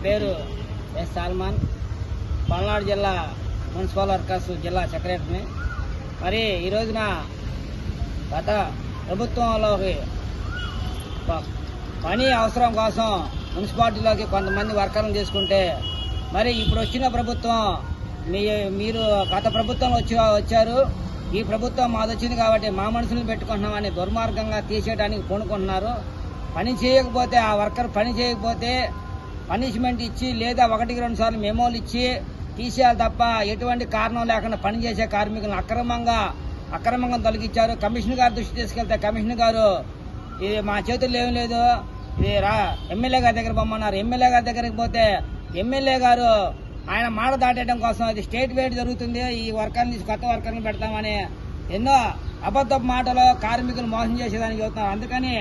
పేరు ఎస్ సాల్మాన్, పల్నాడు జిల్లా municipal workers జిల్లా సెక్రటరీని. మరి ఈ రోజున గత ప్రభుత్వంలోకి పని అవసరం కోసం మున్సిపాలిటీలోకి కొంతమంది వర్కర్లను తీసుకుంటే, మరి ఇప్పుడు వచ్చిన ప్రభుత్వం మీరు గత ప్రభుత్వంలో వచ్చారు, ఈ ప్రభుత్వం మాది వచ్చింది కాబట్టి మా మనుషులను పెట్టుకుంటున్నామని దుర్మార్గంగా తీసేయడానికి పూనుకుంటున్నారు. పని చేయకపోతే ఆ వర్కర్ పని చేయకపోతే పనిష్మెంట్ ఇచ్చి లేదా 1-2 సార్లు మెమోలు ఇచ్చి తీసేయాలి తప్ప ఎటువంటి కారణం లేకుండా పనిచేసే కార్మికులను అక్రమంగా తొలగించారు. కమిషనర్ గారి దృష్టి తీసుకెళ్తే కమిషనర్ గారు ఇది మా చేతుల్లో ఏం లేదు, ఇది ఎమ్మెల్యే గారి దగ్గర పొమ్మన్నారు. ఎమ్మెల్యే గారి దగ్గరికి పోతే ఎమ్మెల్యే గారు ఆయన మాట దాటేయడం కోసం అది స్టేట్ వైడ్ జరుగుతుంది, ఈ వర్కర్ని కొత్త వర్కర్ని పెడతామని ఎన్నో అబద్ధపు మాటలు కార్మికులు మోసం చేసేదానికి చెబుతున్నారు. అందుకని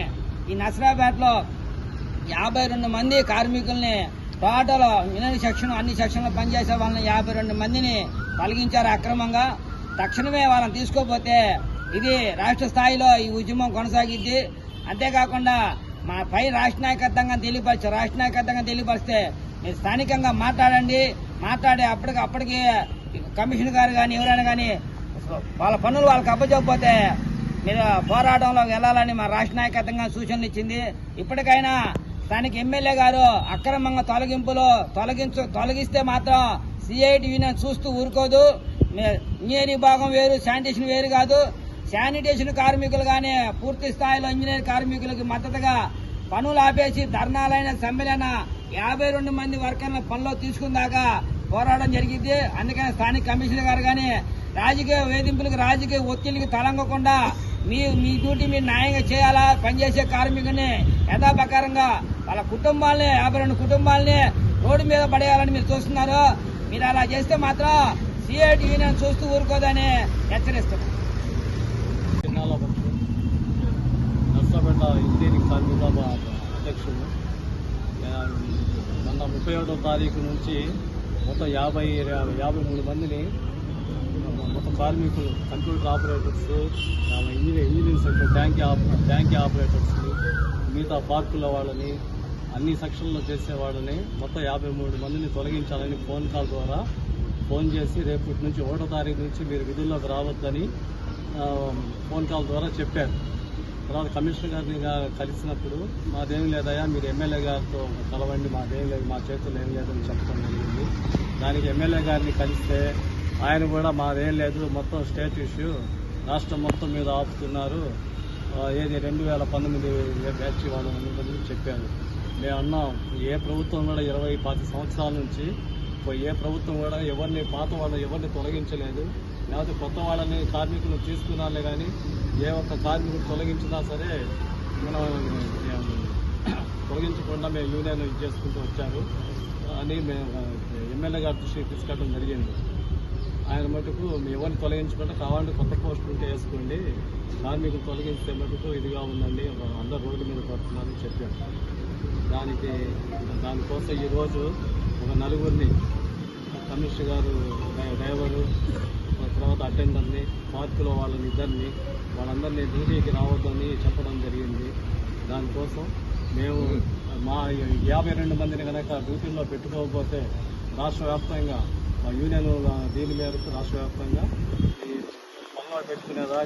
ఈ నసరాపేటలో 52 మంది కార్మికుల్ని టోటల్ అన్ని సెక్షన్లో పనిచేసే వాళ్ళని 52 మందిని తొలగించారు అక్రమంగా. తక్షణమే వాళ్ళని తీసుకోకపోతే ఇది రాష్ట్ర స్థాయిలో ఈ ఉద్యమం కొనసాగిద్ది. అంతేకాకుండా మా పై రాష్ట్ర నాయకత్వంగా తెలియపరిస్తే మీరు స్థానికంగా మాట్లాడి అప్పటికి కమిషనర్ గారు కానీ ఎవరైనా కానీ వాళ్ళ పనులు వాళ్ళకి అప్పచెప్పకపోతే మీరు పోరాటంలో వెళ్ళాలని మా రాష్ట్ర నాయకత్వంగా సూచనలు ఇచ్చింది. ఇప్పటికైనా స్థానిక ఎమ్మెల్యే గారు అక్రమంగా తొలగిస్తే మాత్రం సిఐటి యూనియన్ చూస్తూ ఊరుకోదు. ఇంజనీరింగ్ భాగం వేరు, శానిటేషన్ వేరు కాదు. శానిటేషన్ కార్మికులు కానీ పూర్తి స్థాయిలో ఇంజనీర్ కార్మికులకి మద్దతుగా పనులు ఆపేసి ధర్నాలైన సమ్మెలైన 52 మంది వర్కర్ల పనిలో తీసుకుందాకా పోరాటం జరిగింది. అందుకని స్థానిక కమిషనర్ గారు కానీ రాజకీయ వేధింపులకు రాజకీయ ఒత్తిడికి తలంగకుండా మీ డ్యూటీ మీరు న్యాయంగా చేయాలా. పనిచేసే కార్మికుల్ని యథాప్రకారంగా వాళ్ళ కుటుంబాలని 52 కుటుంబాలని రోడ్డు మీద పడేయాలని మీరు చూస్తున్నారు. మీరు అలా చేస్తే మాత్రం సిఐటి యూనియన్ చూస్తూ ఊరుకోదని హెచ్చరిస్తున్నారు. నర్సాపేట ఇంజనీరింగ్ కార్మికుల అధ్యక్షుడు మొన్న 31వ తారీఖు నుంచి మొత్తం 53 మందిని మొత్తం కార్మికులు, computer operators, engineering sector tank operators, మిగతా పార్కుల వాళ్ళని, అన్ని సెక్షన్లో చేసేవాళ్ళని మొత్తం 53 మందిని తొలగించాలని ఫోన్ కాల్ ద్వారా ఫోన్ చేసి రేపటి నుంచి 1వ తారీఖు నుంచి మీరు విధుల్లోకి రావద్దని ఫోన్ కాల్ ద్వారా చెప్పారు. తర్వాత కమిషనర్ గారిని కలిసినప్పుడు మాదేం లేదయా, మీరు ఎమ్మెల్యే గారితో కలవండి, మాదేం లేదు, మా చేతుల్లో ఏం లేదని చెప్పడం జరిగింది. దానికి ఎమ్మెల్యే గారిని కలిస్తే ఆయన కూడా మాదేం లేదు, మొత్తం స్టేట్ ఇష్యూ, రాష్ట్రం మొత్తం మీద ఆపుతున్నారు, ఏది 2019 బ్యాచ్ వాళ్ళని చెప్పారు. మేము అన్నాం, ఏ ప్రభుత్వం కూడా 20-25 సంవత్సరాల నుంచి ఏ ప్రభుత్వం కూడా పాత వాళ్ళని ఎవరిని తొలగించలేదు, లేకపోతే కొత్త వాళ్ళని కార్మికులు తీసుకున్నాలే కానీ ఏ ఒక్క కార్మికులు తొలగించినా సరే మనం తొలగించకుండా మేము యూనియన్ చేసుకుంటూ వచ్చారు అని మేము ఎమ్మెల్యే గారి దృష్టికి తీసుకెళ్ళడం జరిగింది. ఆయన మటుకు ఎవరిని తొలగించకుండా కావాలంటే కొత్త పోస్టులు ఉంటే వేసుకోండి, కార్మికులు తొలగిస్తే మటుకు ఇదిగా ఉందండి, అందరు రోడ్డు మీద పడుతున్నారని చెప్పారు. దానికోసం ఈరోజు ఒక 4గురిని కమిషనర్ గారు, డ్రైవరు, తర్వాత అటెండర్ని, పార్కులో వాళ్ళని వాళ్ళందరినీ డ్యూటీకి రావద్దని చెప్పడం జరిగింది. దానికోసం మేము మా 52 మందిని కనుక డ్యూటీలో పెట్టుకోకపోతే రాష్ట్ర వ్యాప్తంగా మా యూనియన్ దీని మేరకు రాష్ట్ర వ్యాప్తంగా ఈ పనులు పెట్టుకునేదా